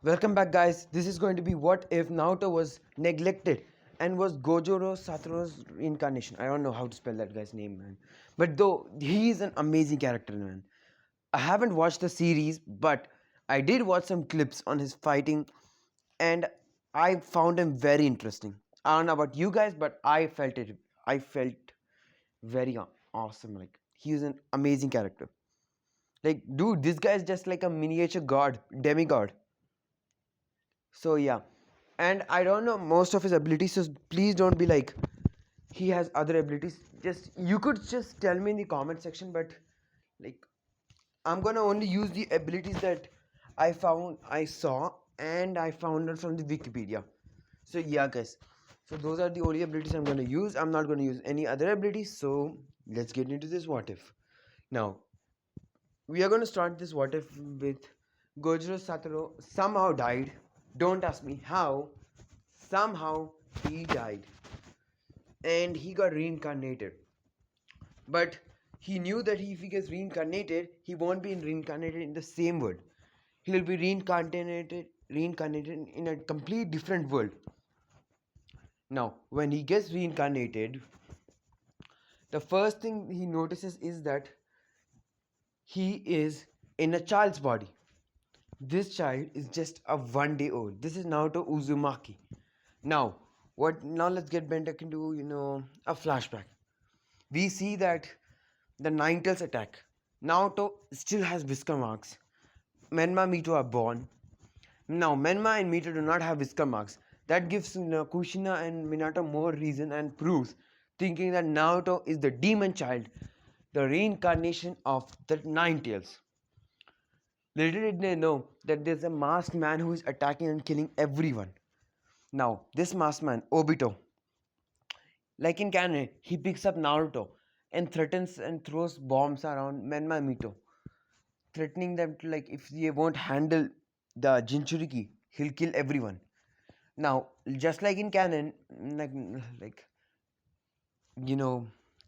Welcome back, guys. This is going to be what if Naruto was neglected and was Gojoro Satoru's reincarnation. I don't know how to spell that guy's name, man. But though he is an amazing character, man. I haven't watched the series, but I did watch some clips on his fighting, and I found him very interesting. I don't know about you guys, but I felt it. I felt very awesome. Like he is an amazing character. Like, dude, this guy is just like a miniature god, demigod. So yeah, and I don't know most of his abilities, so please don't be like he has other abilities. Just you could just tell me in the comment section, but like I'm gonna only use the abilities that I saw, and I found it from the Wikipedia. So yeah, guys. So those are the only abilities I'm gonna use. I'm not gonna use any other abilities. So let's get into this what if. Now we are gonna start this what if with Gojiro Satoru somehow died. Don't ask me how. Somehow he died and he got reincarnated. But he knew that if he gets reincarnated, he won't be reincarnated in the same world. He will be reincarnated in a complete different world. Now, when he gets reincarnated, the first thing he notices is that he is in a child's body. This child is just a 1 day old. This is Naruto Uzumaki. Now, what? Now let's get back into a flashback. We see that the Ninetales attack. Naruto still has whisker marks. Menma and Mito are born. Now, Menma and Mito do not have whisker marks. That gives Kushina and Minato more reason and proves thinking that Naruto is the demon child, the reincarnation of the Ninetales. Little did they know that there's a masked man who is attacking and killing everyone. Now, this masked man, Obito, like in canon, he picks up Naruto and threatens and throws bombs around Menma and Mito, threatening them to like if they won't handle the Jinchuriki, he'll kill everyone. Now, just like in canon, like you know,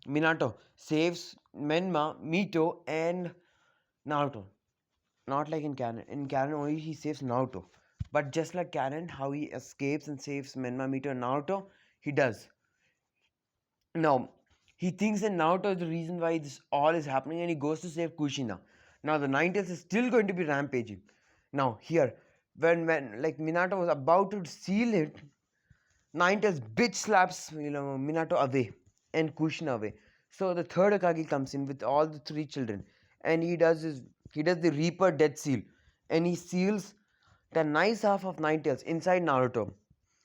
Minato saves Menma, Mito, and Naruto. Not like in canon. In canon only he saves Naruto. But just like canon, how he escapes and saves Menma, Mito, and Naruto, he does. Now, he thinks that Naruto is the reason why this all is happening and he goes to save Kushina. Now, the Ninetales is still going to be rampaging. Now, here, when like Minato was about to seal it, Ninetales bitch slaps Minato away and Kushina away. So the third Akagi comes in with all the three children and he does the Reaper Death Seal and he seals the nice half of Ninetales inside Naruto.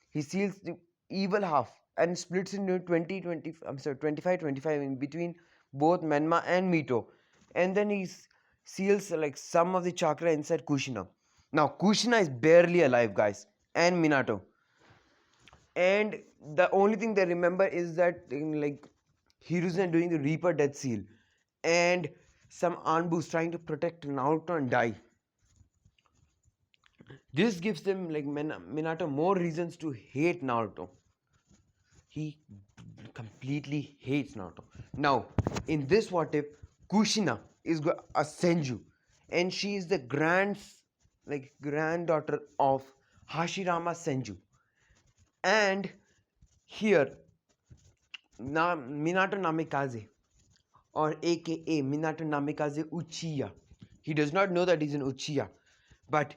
He seals the evil half and splits into 20, I'm sorry, 25, 25 in between both Menma and Mito. And then he seals like some of the chakra inside Kushina. Now, Kushina is barely alive, guys, and Minato. And the only thing they remember is that like Hiruzen doing the Reaper Death Seal and some Anbus trying to protect Naruto and die. This gives them like Minato more reasons to hate Naruto. He completely hates Naruto. Now, in this what if, Kushina is a Senju, and she is the granddaughter of Hashirama Senju. And here, Minato Namikaze, or aka Minato Namikaze Uchiha. He does not know that he's an Uchiha, but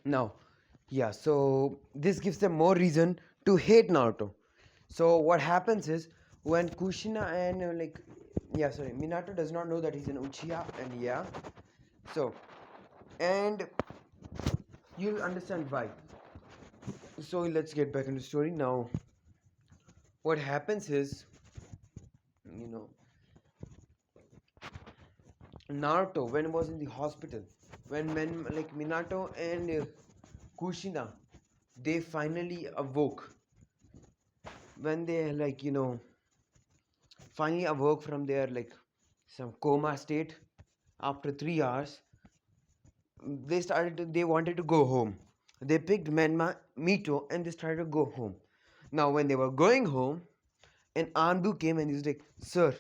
now, yeah, so this gives them more reason to hate Naruto. So what happens is when Kushina and Minato does not know that he's an Uchiha, and yeah, so and you'll understand why. So let's get back into the story now. What happens is, you know, Naruto when he was in the hospital, when men like Minato and Kushina, they finally awoke. When they finally awoke from their like some coma state after 3 hours, they wanted to go home. They picked Menma, Mito, and they started to go home. Now when they were going home, an Anbu came and he's like, "Sir,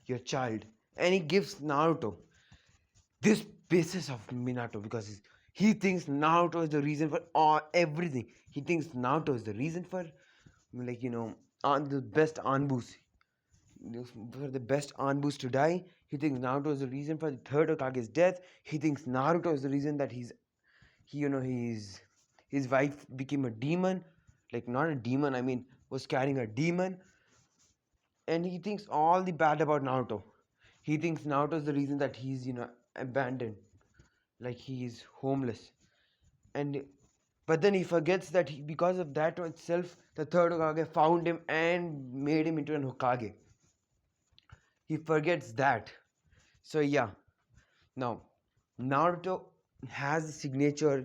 your child," and he gives Naruto. This basis of Minato because he thinks Naruto is the reason for everything. He thinks Naruto is the reason for, like, on the best Anbus. For the best Anbus to die. He thinks Naruto is the reason for the third Hokage's death. He thinks Naruto is the reason that his wife became a demon. Like, not a demon, I mean, was carrying a demon. And he thinks all the bad about Naruto. He thinks Naruto is the reason that he's, abandoned. Like, he is homeless. And but then he forgets that because of that itself, the third Hokage found him and made him into an Hokage. He forgets that. So yeah. Now, Naruto has a signature,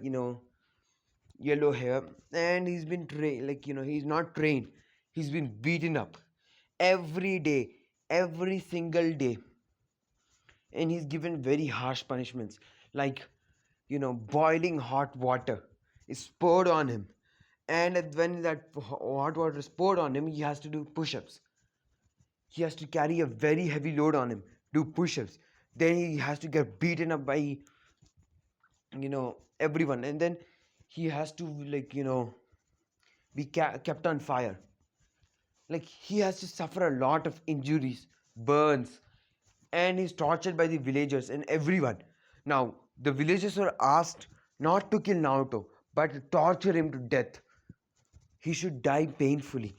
yellow hair, and he's been trained. Like, he's not trained. He's been beaten up every day, every single day, and he's given very harsh punishments, like, boiling hot water is poured on him, and when that hot water is poured on him, he has to do push-ups. He has to carry a very heavy load on him, do push-ups. Then he has to get beaten up by, everyone, and then he has to, like, be kept on fire. Like, he has to suffer a lot of injuries, burns, and he's tortured by the villagers and everyone. Now, the villagers were asked not to kill Naruto, but to torture him to death. He should die painfully.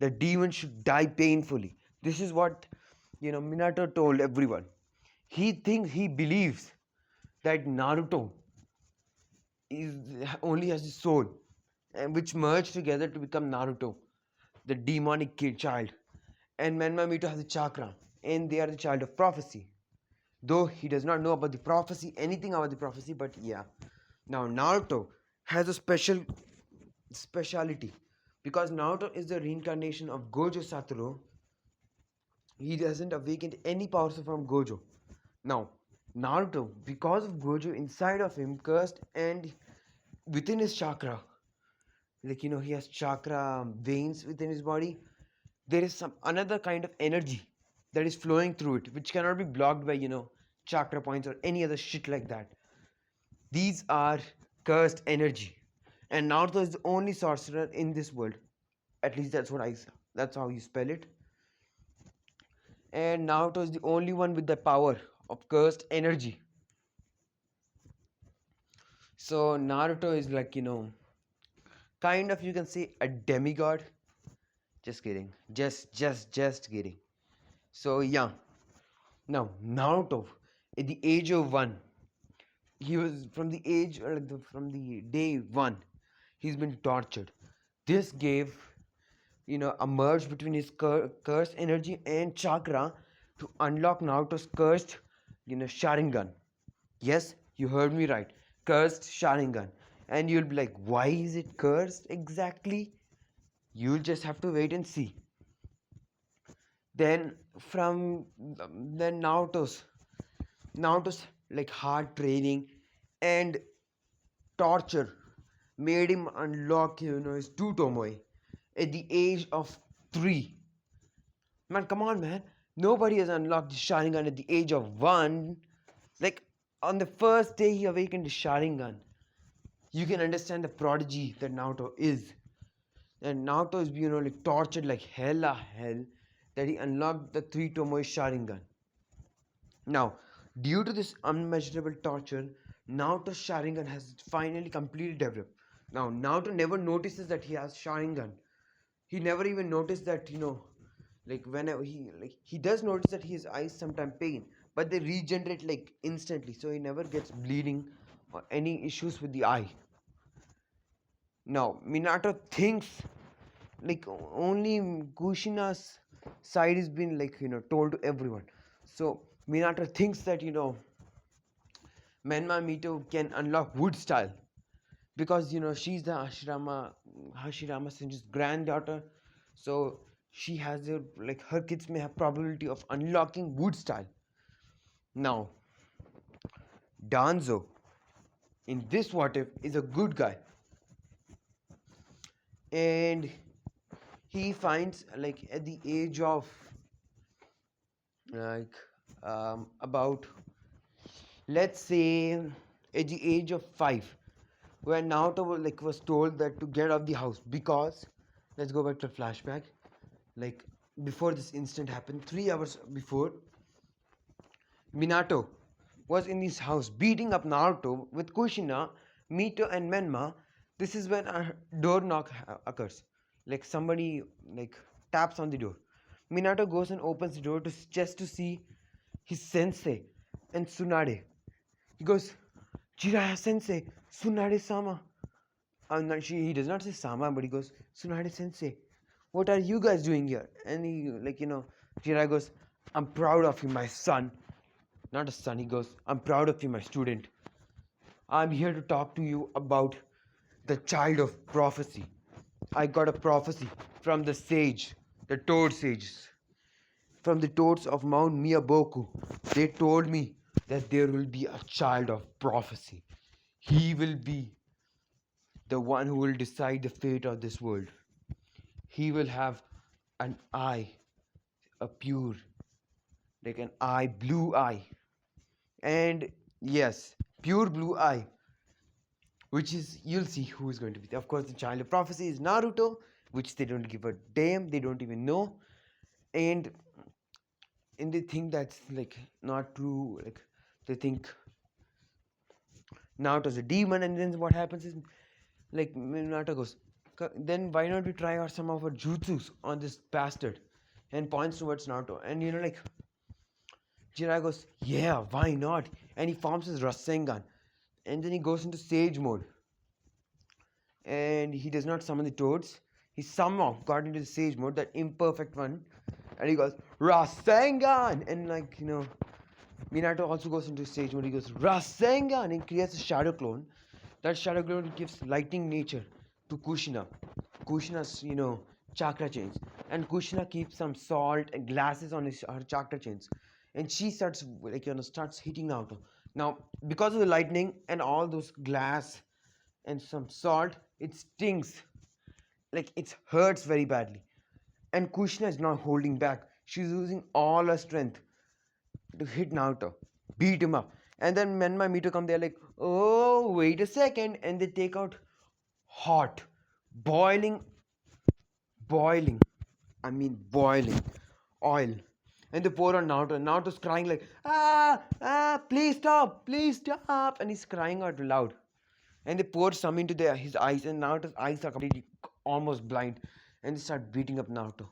The demon should die painfully. This is what, Minato told everyone. He believes that Naruto is only has his soul, and which merged together to become Naruto, the demonic kid child. And Menma Mito has a chakra, and they are the child of prophecy. Though he does not know about the prophecy, anything about the prophecy, but yeah. Now Naruto has a speciality because Naruto is the reincarnation of Gojo Satoru. He doesn't awaken any powers from Gojo. Now Naruto, because of Gojo inside of him, cursed, and within his chakra, like, he has chakra veins within his body. There is some another kind of energy that is flowing through it, which cannot be blocked by, chakra points or any other shit like that. These are cursed energy, and Naruto is the only sorcerer in this world. At least that's how you spell it. And Naruto is the only one with the power of cursed energy. So Naruto is like, kind of, you can say, a demigod. Just kidding. Just kidding. So yeah. Now Naruto, at the age of 1, he was from the day 1, he's been tortured. This gave, a merge between his cursed energy and chakra to unlock Naruto's cursed, Sharingan. Yes, you heard me right. Cursed Sharingan. And you'll be like, why is it cursed exactly? You'll just have to wait and see. Then from then Naruto's like hard training and torture made him unlock, his two tomoe at the age of 3. Man, come on, man. Nobody has unlocked the Sharingan at the age of 1. Like, on the first day he awakened the Sharingan. You can understand the prodigy that Naruto is. And Naruto is, like, tortured like hell that he unlocked the 3 tomoe Sharingan. Now, due to this unmeasurable torture, Naruto's Sharingan has finally completely developed. Now, Naruto never notices that he has Sharingan. He never even noticed that, like, whenever he does notice that his eyes sometimes pain, but they regenerate like instantly, so he never gets bleeding or any issues with the eye. Now, Minato thinks, like, only Kushina's side has been, like, told to everyone. So Minato thinks that, Menma Mito can unlock wood style because, she's the Hashirama Senju's granddaughter. So she has her kids may have probability of unlocking wood style. Now Danzo in this what if is a good guy, and he finds, like, at the age of, like, about let's say at the age of 5, when Naruto was told that to get out of the house, because let's go back to a flashback. Like, before this incident happened, 3 hours before, Minato was in his house beating up Naruto with Kushina, Mito, and Menma. This is when a door knock occurs. Like, somebody taps on the door. Minato goes and opens the door just to see his sensei and Tsunade. He goes, Jiraiya sensei, Tsunade sama. He does not say sama, but he goes, Tsunade sensei, what are you guys doing here? And he, Jiraiya goes, I'm proud of you, my son. Not a son, he goes, I'm proud of you, my student. I'm here to talk to you about the child of prophecy. I got a prophecy from the sage, the toad sages, from the toads of Mount Miyaboku. They told me that there will be a child of prophecy. He will be the one who will decide the fate of this world. He will have an eye, a pure, like an eye, blue eye. And yes, pure blue eye, which is, you'll see who is going to be. Of course, the child of prophecy is Naruto, which they don't give a damn, they don't even know. And they think that's not true. Like, they think Naruto's a demon, and then what happens is, Naruto goes, then why not we try out some of our jutsus on this bastard, and points towards Naruto. And Jiraiya goes, yeah, why not? And he forms his Rasengan, and then he goes into Sage mode, and he does not summon the toads. He somehow got into the Sage mode, that imperfect one, and he goes Rasengan, and Minato also goes into Sage mode. He goes Rasengan and creates a shadow clone. That shadow clone gives lightning nature to Kushina. Kushina's chakra chains, and Kushina keeps some salt and glasses on her chakra chains, and she starts starts hitting Naruto. Now, because of the lightning and all those glass and some salt, it stings, it hurts very badly. And Kushina is not holding back. She's using all her strength to hit Naruto, beat him up. And then Menma and Mito come, they're like, oh, wait a second. And they take out hot, boiling, boiling oil. And they pour on Naruto. And Naruto's crying like, please stop. And he's crying out loud. And they pour some into his eyes. And Naruto's eyes are completely almost blind. And they start beating up Naruto.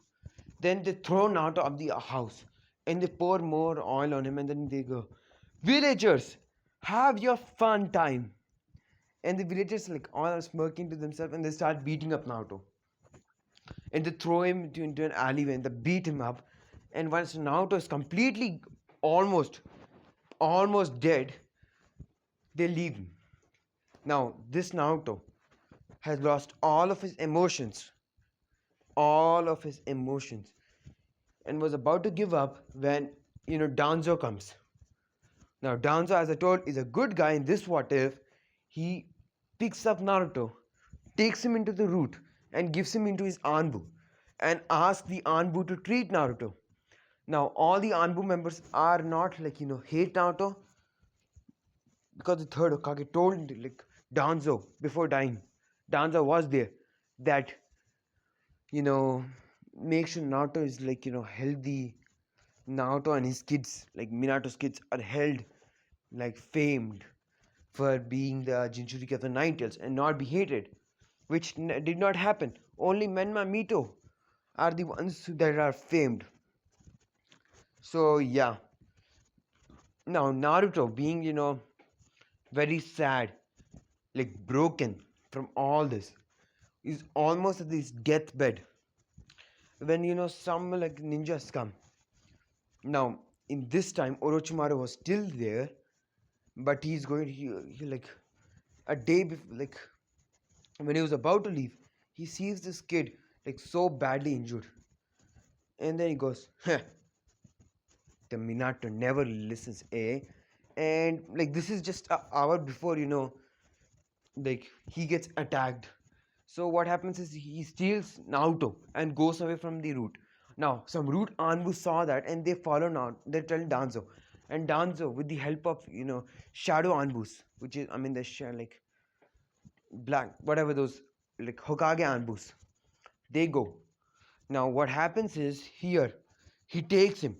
Then they throw Naruto up the house. And they pour more oil on him. And then they go, villagers, have your fun time. And the villagers all are smirking to themselves. And they start beating up Naruto. And they throw him into an alleyway. And they beat him up. And once Naruto is completely almost dead, they leave him. Now, this Naruto has lost all of his emotions, and was about to give up when Danzo comes. Now, Danzo, as I told, is a good guy in this what if. He picks up Naruto, takes him into the root, and gives him into his Anbu, and asks the Anbu to treat Naruto. Now, all the Anbu members are not hate Naruto, because the third Hokage told Danzo before dying. Danzo was there, that make sure Naruto is healthy. Naruto and his kids, Minato's kids, are held famed for being the Jinchuriki of the Nine Tails and not be hated, which did not happen. Only Menma Mito are the ones that are famed. So yeah. Now Naruto being very sad, broken from all this, is almost at his deathbed when some ninjas come. Now in this time Orochimaru was still there, but he's going he a day before, when he was about to leave, he sees this kid so badly injured, and then he goes, the Minato never listens, eh? And this is just an hour before he gets attacked. So what happens is he steals Naruto and goes away from the route. Now some root Anbu saw that, and they follow Naruto. They tell Danzo, and Danzo with the help of shadow anbus, which is the like black whatever those like Hokage anbus. They go. Now what happens is here he takes him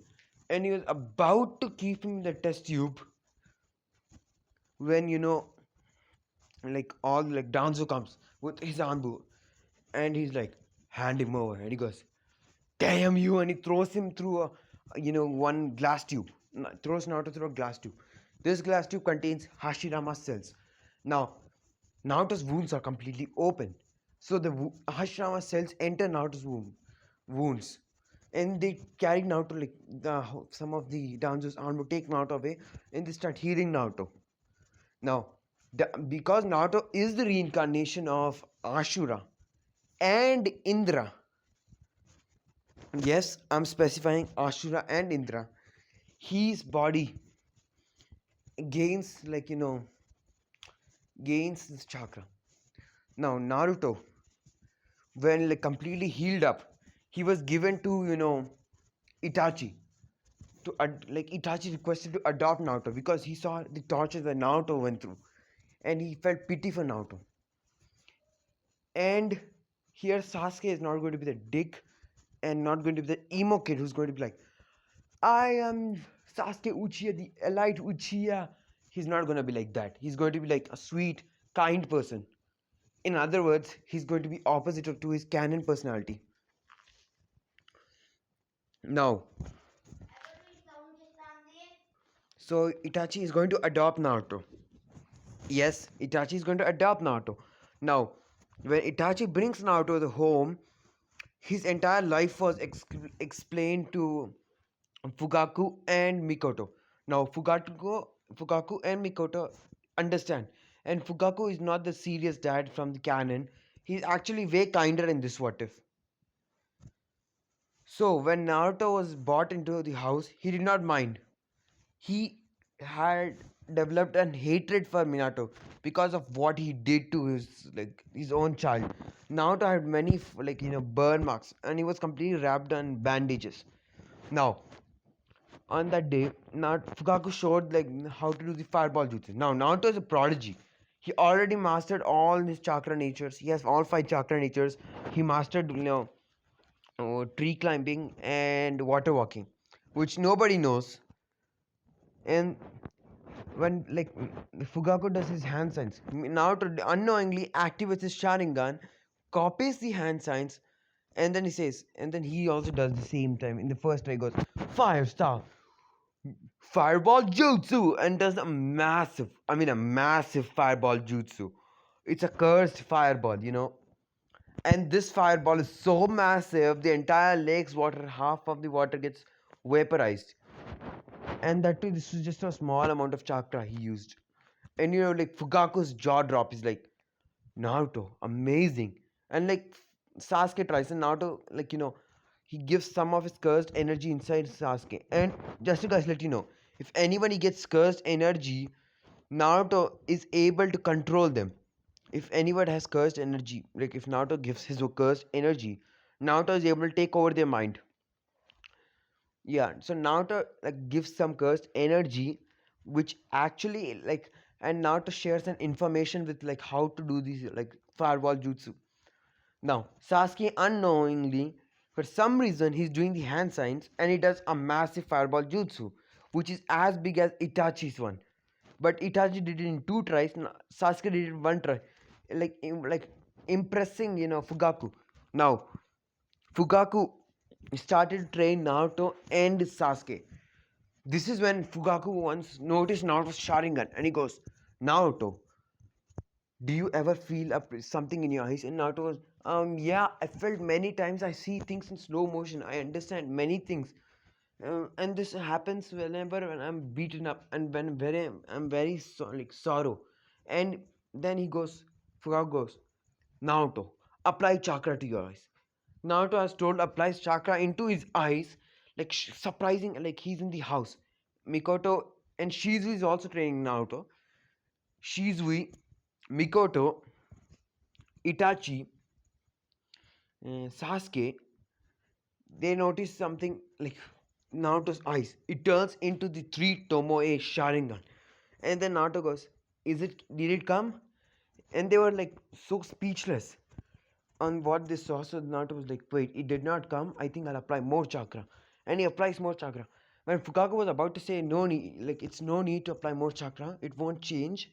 and he was about to keep him in the test tube when like all like Danzo comes with his anbu and he's like hand him over and he goes damn you and he throws him through a one glass tube. Throws Naruto through a glass tube. This glass tube contains Hashirama's cells. Now Naruto's wounds are completely open, so the Hashirama cells enter Naruto's wounds and they carry Naruto like some of the Danzo's arm will take Naruto away and they start healing Naruto. Now because Naruto is the reincarnation of Ashura and Indra. Yes, I'm specifying Ashura and Indra. His body gains gains this chakra. Now Naruto, when like completely healed up, he was given to Itachi to like Itachi requested to adopt Naruto because he saw the tortures that Naruto went through, and he felt pity for Naruto. And here Sasuke is not going to be the dick and not going to be the emo kid who's going to be like, I am Sasuke Uchiha, the elite Uchiha. He's not going to be like that. He's going to be like a sweet, kind person. In other words, he's going to be opposite to his canon personality. Now, so Itachi is going to adopt Naruto. Yes, Itachi is going to adopt Naruto. Now, when Itachi brings Naruto to the home, his entire life was explained to Fugaku and Mikoto. Now, Fugaku and Mikoto understand, and Fugaku is not the serious dad from the canon. He's actually way kinder in this what if. So, when Naruto was brought into the house, he did not mind. He had developed an hatred for Minato because of what he did to his own child. Naruto had many burn marks and he was completely wrapped in bandages. Now on that day, now Fugaku showed like how to do the fireball jutsu. Now Naruto is a prodigy. He already mastered all his chakra natures. He has all 5 chakra natures. He mastered tree climbing and water walking, which nobody knows. And when Fugaku does his hand signs, Naruto unknowingly activates his Sharingan, copies the hand signs, and then he says, and then he also does the same time. In the first try, he goes fire star, fireball jutsu, and does a massive fireball jutsu. It's a cursed fireball. And this fireball is so massive, the entire lake's water, half of the water gets vaporized. And that too, this was just a small amount of chakra he used. And like Fugaku's jaw drop is like, Naruto, amazing. And like Sasuke tries, and Naruto, he gives some of his cursed energy inside Sasuke. And just to guys let you know, if anybody gets cursed energy, Naruto is able to control them. If anyone has cursed energy, like if Naruto gives his cursed energy, Naruto is able to take over their mind. Yeah, so Naruto gives some cursed energy, which actually and Naruto shares an information with how to do these fireball jutsu. Now Sasuke unknowingly, for some reason, he's doing the hand signs and he does a massive fireball jutsu, which is as big as Itachi's one. But Itachi did it in 2 tries. Sasuke did it in 1 try, like impressing Fugaku. Now Fugaku started to train Naruto and Sasuke. This is when Fugaku once noticed Naruto's Sharingan and he goes, Naruto, do you ever feel something in your eyes? And Naruto goes, yeah, I felt many times. I see things in slow motion. I understand many things. And this happens whenever when I'm beaten up and when I'm very sorrow. And then Fugaku goes, Naruto, apply chakra to your eyes. Naruto has told applies chakra into his eyes, surprising, like he's in the house. Mikoto and Shizui is also training Naruto. Shizui, Mikoto, Itachi, Sasuke, they notice something Naruto's eyes. It turns into the three Tomoe Sharingan. And then Naruto goes, did it come? And they were like so speechless on what they saw. So Naruto was like, wait, it did not come. I think I'll apply more chakra. And he applies more chakra. When Fukaku was about to say no need, like it's no need to apply more chakra, it won't change.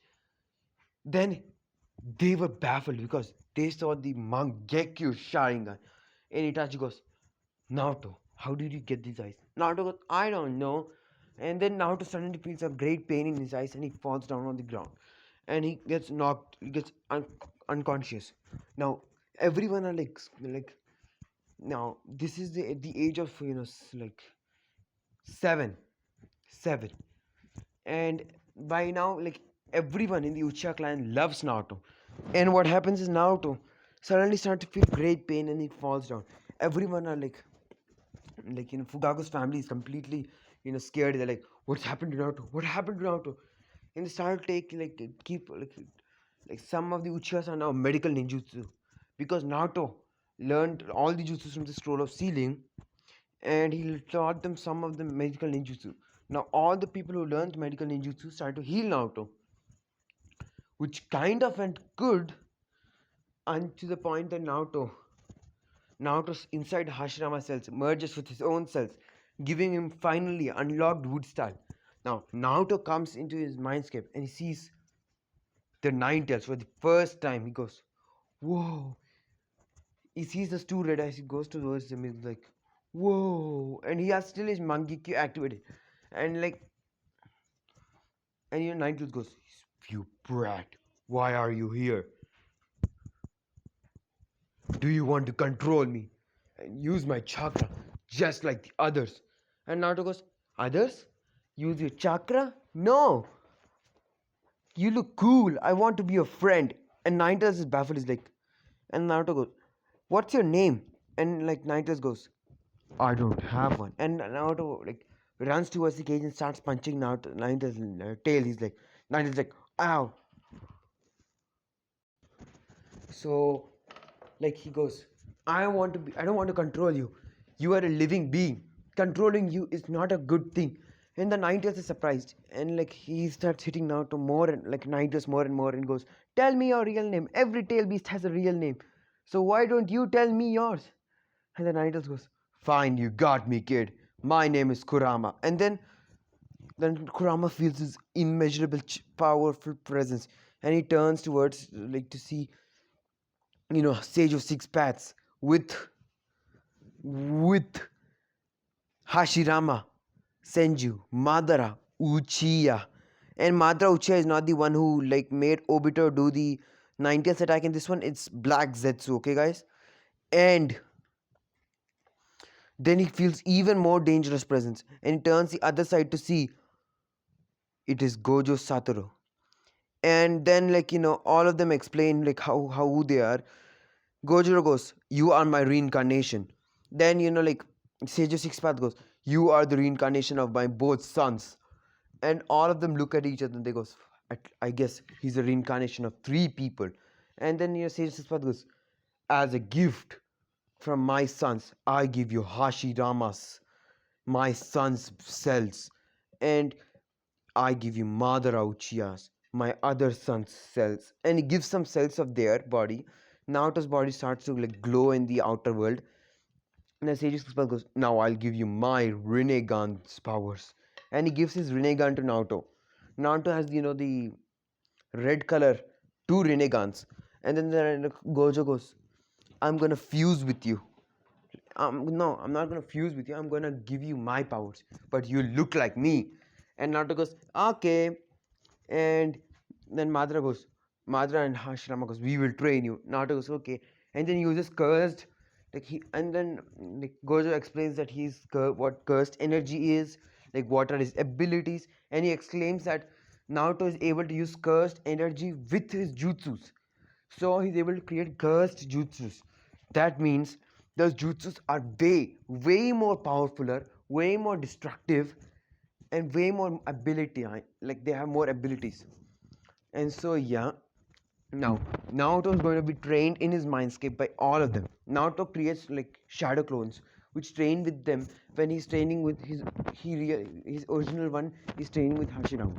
Then they were baffled because they saw the Mangekyo Sharingan. And Itachi goes, Naruto, how did you get these eyes? Naruto goes, I don't know. And then Naruto suddenly feels a great pain in his eyes and he falls down on the ground. And he gets knocked, he gets unconscious. Now, everyone are like, now, this is the age of, like, 7. 7. And by now, like, everyone in the Uchiha clan loves Naruto. And what happens is Naruto suddenly starts to feel great pain and he falls down. Everyone are like Fugaku's family is completely scared. They're like, what's happened to Naruto? What happened to Naruto? And they start to take keep like some of the Uchihas are now medical ninjutsu because Naruto learned all the jutsus from the scroll of sealing and he taught them some of the medical ninjutsu. Now all the people who learned medical ninjutsu started to heal Naruto, which kind of went good and to the point that Naruto's inside Hashirama cells merges with his own cells, giving him finally unlocked wood style. Now, Naruto comes into his mindscape and he sees the Nine Tails for the first time. He goes, whoa. He sees those two red eyes. He goes towards them. He's like, whoa. And he has still his Mangekyo activated. And Nine Tails goes, you brat. Why are you here? Do you want to control me and use my chakra just like the others? And Naruto goes, others? Use your chakra? No. You look cool. I want to be your friend. And Ninetales is baffled. He's like, and Naruto goes, what's your name? And like Ninetales goes, I don't have one. And Naruto like runs towards the cage and starts punching Ninetales in the tail. He's like, Ninetales like, ow. So like he goes, I don't want to control you. You are a living being. Controlling you is not a good thing. And the Ninetales is surprised. And like he starts hitting Naruto more and like Ninetales more and more and goes, tell me your real name. Every tail beast has a real name. So why don't you tell me yours? And the Ninetales goes, fine, you got me, kid. My name is Kurama. And then Kurama feels his immeasurable powerful presence. And he turns towards like to see Sage of Six Paths with Hashirama, Senju, Madara, Uchiha. And Madara Uchiha is not the one who like made Obito do the 90th attack in this one. It's Black Zetsu, okay guys? And then he feels even more dangerous presence and he turns the other side to see it is Gojo Satoru. And then all of them explain like how who they are. Gojiro goes, you are my reincarnation. Then, Sage of Six Path goes, you are the reincarnation of my both sons. And all of them look at each other and they goes, I guess he's a reincarnation of 3 people. And then, Sage of Six Path goes, as a gift from my sons, I give you Hashiramas, my son's cells. And I give you Madara Uchiha's, my other son's cells. And he gives some cells of their body. Naruto's body starts to like glow in the outer world. And then Sage Expel goes, now I'll give you my Rinnegan's powers. And he gives his Rinnegan to Naruto. Naruto has, the red color, 2 Rinnegans. And then Gojo goes, I'm gonna fuse with you. No, I'm not gonna fuse with you. I'm gonna give you my powers. But you look like me. And Naruto goes, okay. And then Madara and Hashirama goes, we will train you. Naruto goes, okay. And then he uses cursed, and then Gojo explains that what cursed energy is, like what are his abilities, and he exclaims that Naruto is able to use cursed energy with his jutsus. So he's able to create cursed jutsus. That means those jutsus are way more powerful, way more destructive, and way more ability. Like they have more abilities. And so yeah, now Naruto is going to be trained in his mindscape by all of them. Naruto creates like shadow clones which train with them when he's training with his original one is training with Hashirama.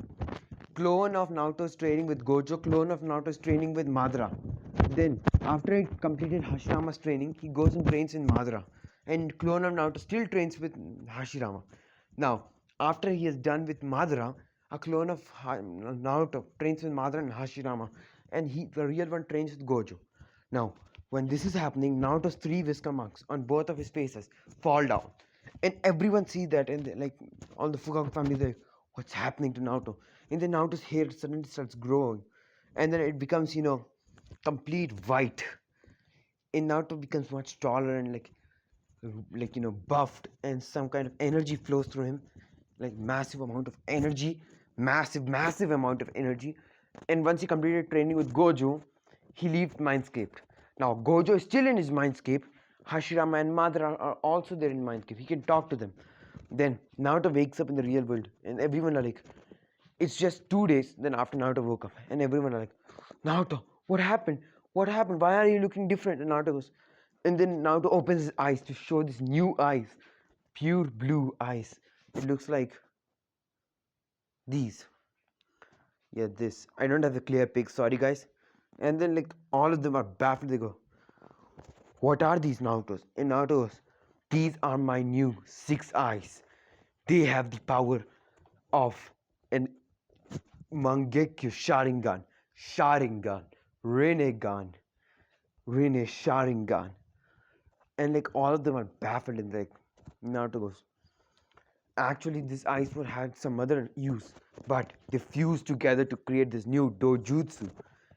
Clone of Naruto is training with Gojo. Clone of Naruto is training with Madara. Then, after he completed Hashirama's training, he goes and trains in Madara. And clone of Naruto still trains with Hashirama. Now, after he is done with Madara, a clone of Naruto trains with Madara and Hashirama. And the real one trains with Gojo. Now, when this is happening, Naruto's 3 whisker marks on both of his faces fall down. And everyone sees that, and like all the Fukaku family, like, what's happening to Naruto? And then Naruto's hair suddenly starts growing, and then it becomes, complete white. And Naruto becomes much taller and buffed, and some kind of energy flows through him, like massive amount of energy, massive amount of energy. And once he completed training with Gojo, he leaves Mindscape. Now Gojo is still in his Mindscape. Hashirama and Madara are also there in Mindscape. He can talk to them. Then Naruto wakes up in the real world, and everyone are like, it's just 2 days. Then after Naruto woke up, and everyone are like, Naruto, what happened? What happened? Why are you looking different? And Naruto goes, and then Naruto opens his eyes to show this new eyes, pure blue eyes. It looks like these. Yeah, this. I don't have a clear pic. Sorry, guys. And then like all of them are baffled. They go, what are these, Naruto's? And Naruto goes, these are my new 6 eyes. They have the power of an Mangekyo Sharingan, Rene Sharingan. And like all of them are baffled, and like Naruto goes, actually this ice sword had some other use, but they fused together to create this new dojutsu.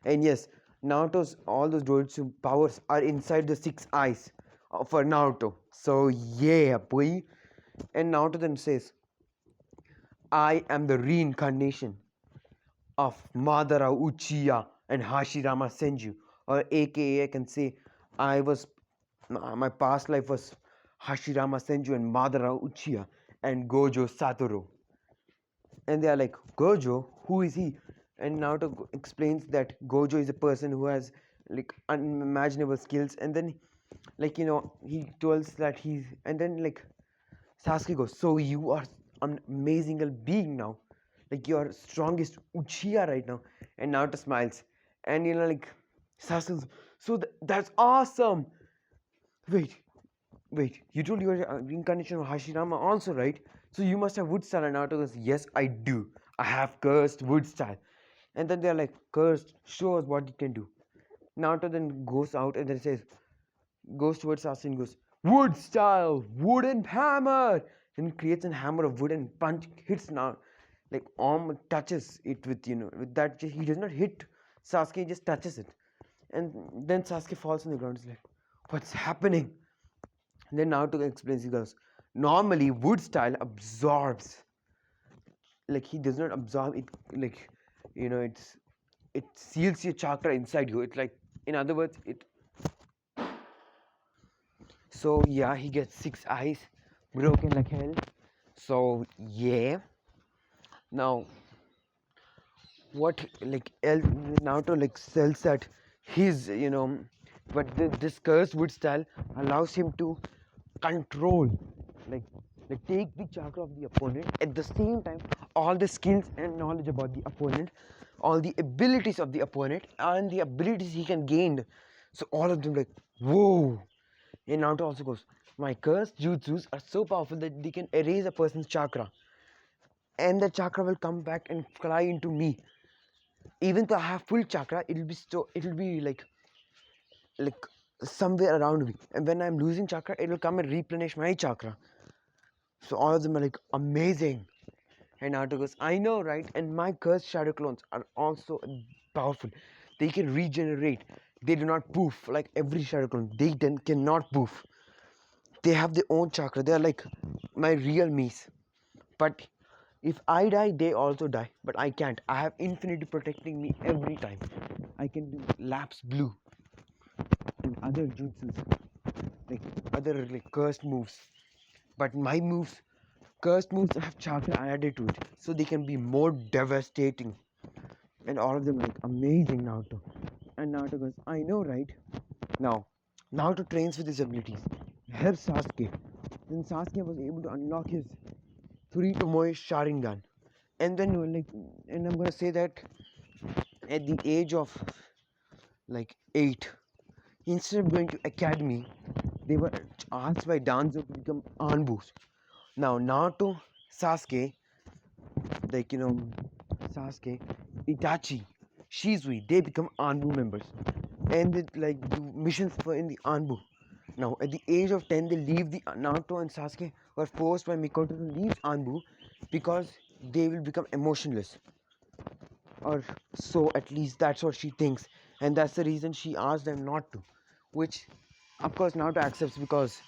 And yes, Naruto's all those dojutsu powers are inside the 6 eyes for Naruto. So yeah, boy. And Naruto then says, I am the reincarnation of Madara Uchiha and Hashirama Senju, or aka I can say my past life was Hashirama Senju and Madara Uchiha and Gojo Satoru. And they are like, Gojo, who is he? And Naruto explains that Gojo is a person who has like unimaginable skills. And then he tells that he's, and then like Sasuke goes, so you are an amazing being now, like you are strongest Uchiha right now. And Naruto smiles, and like Sasuke goes, so that's awesome. Wait, you told you are a reincarnation of Hashirama also, right? So you must have wood style. And Naruto goes, yes, I do. I have cursed wood style. And then they're like, cursed, show us what you can do. Naruto then goes out and then goes towards Sasuke and goes, wood style, wooden hammer. Then creates a hammer of wood and hits now, like arm touches it with that. He does not hit Sasuke, he just touches it. And then Sasuke falls on the ground. He's like, what's happening? And then Naruto explains, he goes, normally wood style absorbs, like he does not absorb it, like it seals your chakra inside you. It's like, in other words, it. So yeah, he gets 6 eyes, broken like hell. So yeah. Now, what like Naruto like sells that his but this cursed wood style allows him to control, like take the chakra of the opponent, at the same time all the skills and knowledge about the opponent, all the abilities of the opponent and the abilities he can gain. So all of them like, whoa. And Naruto also goes, my cursed jutsus are so powerful that they can erase a person's chakra, and the chakra will come back and fly into me. Even though I have full chakra, it'll be like somewhere around me, and when I'm losing chakra, it will come and replenish my chakra. So all of them are like, amazing. And Naruto goes, I know, right? And my cursed shadow clones are also powerful. They can regenerate. They do not poof like every shadow clone. They cannot poof. They have their own chakra. They are like my real me's. But if I die, they also die. But I can't. I have infinity protecting me every time. I can do lapse blue and other jutsus, like other like cursed moves. But my moves, cursed moves, have chakra added to it, so they can be more devastating. And all of them are like, amazing, Naruto. And Naruto goes, I know, right? Now, Naruto trains with his abilities, helps Sasuke, then Sasuke was able to unlock his three Tomoe Sharingan. And then and I'm gonna say that at the age of 8, instead of going to academy, they were asked by Danzo to become Anbus. Now Naruto, Sasuke, like you know, Sasuke, Itachi, Shizui, they become Anbu members, and they do missions for in the Anbu. Now at the age of 10, they leave the Naruto and Sasuke were forced by Mikoto to leave Anbu because they will become emotionless, or so at least that's what she thinks, and that's the reason she asked them not to, which of course Naruto accepts because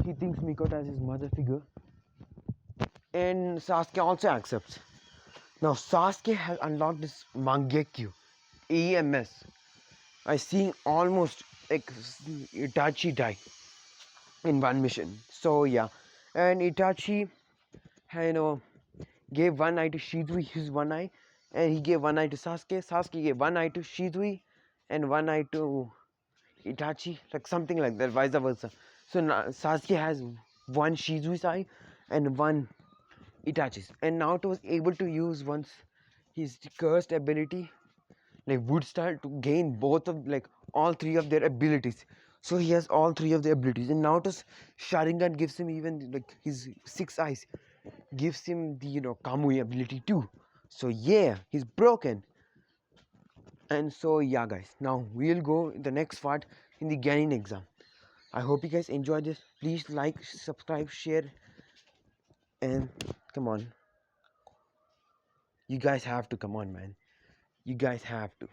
he thinks Mikoto as his mother figure, and Sasuke also accepts. Now Sasuke has unlocked this Mangekyo EMS. I seen almost Itachi die in one mission. So yeah, and Itachi, you know, gave one eye to Shizui, his one eye, and he gave one eye to Sasuke. Sasuke gave one eye to Shizui, and one eye to Itachi, like something like that, vice versa. So Sasuke has one Shizui's eye and one Itachi's, and Naruto was able to use once his cursed ability, like wood style, to gain both of all three of their abilities. So he has all three of the abilities, and Naruto's Sharingan gives him even his six eyes, gives him the Kamui ability too. So yeah, he's broken. And so yeah, guys, now we'll go in the next part in the Ganin exam. I hope you guys enjoy this. Please like, subscribe, share, and come on, you guys have to, come on, man, you guys have to.